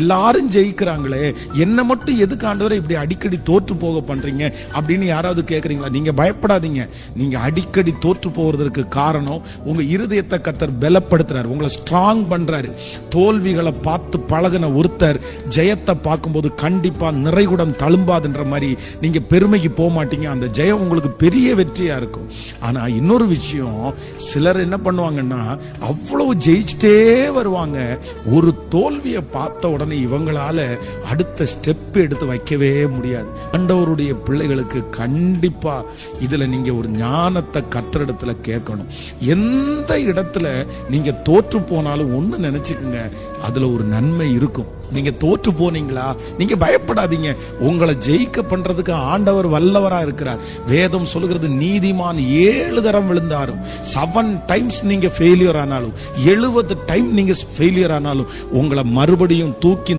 எல்லாரும் ஜெயிக்கிறாங்களே, என்ன மட்டும் எதுக்கு ஆண்டவரே இப்படி அடிக்கடி தோற்று போக பண்றீங்க அப்படின்னு யாராவது கேக்குறீங்களா? நீங்க பயப்படாதீங்க. நீங்க அடிக்கடி தோற்று போவதற்கு காரணம் உங்க இருதயத்தை கர்த்தர் பலப்படுத்துறாரு, உங்களை ஸ்ட்ராங் பண்றாரு. தோல்விகளை பார்த்து பழகின ஒருத்தர் ஜெயத்தை பார்க்கும்போது கண்டிப்பா நிறைகுடம் தழும்பாதுன்ற மாதிரி நீங்க பெருமைக்கு போக மாட்டீங்க. அந்த ஜெயம் உங்களுக்கு பெரிய வெற்றியா இருக்கும். ஆனா இன்னொரு விஷயம், சிலர் என்ன பண்ணுவாங்கன்னா அவ்வளவு ஜெயிச்சுட்டே வருவாங்க, ஒரு தோல்வியை பார்த்த உடனே இவங்களால அடுத்த ஸ்டெப் எடுத்து வைக்கவே முடியாது. ஆண்டவருடைய பிள்ளைகளுக்கு கண்டிப்பா இதுல நீங்க ஒரு ஞானத்தை கர்த்தரிடத்துல கேட்கணும். எந்த இடத்துல நீங்க தோற்று போனாலும் ஒண்ணு நினைச்சுக்குங்க, அதுல ஒரு நன்மை இருக்கும். நீங்க தோற்று போனீங்களா, நீங்க பயப்படாதீங்க. உங்களை ஜெயிக்க பண்றதுக்கு ஆண்டவர் வல்லவரா இருக்கிறார். வேதம் சொல்லுகிறது, நீதிமான் 7 தரம் விழுந்தாரும் 7 டைம்ஸ் நீங்க ஃபெயிலியர் ஆனாலும் 70 டைம் நீங்க ஃபெயிலியர் ஆனாலும் உங்களை மறுபடியும் தூக்கி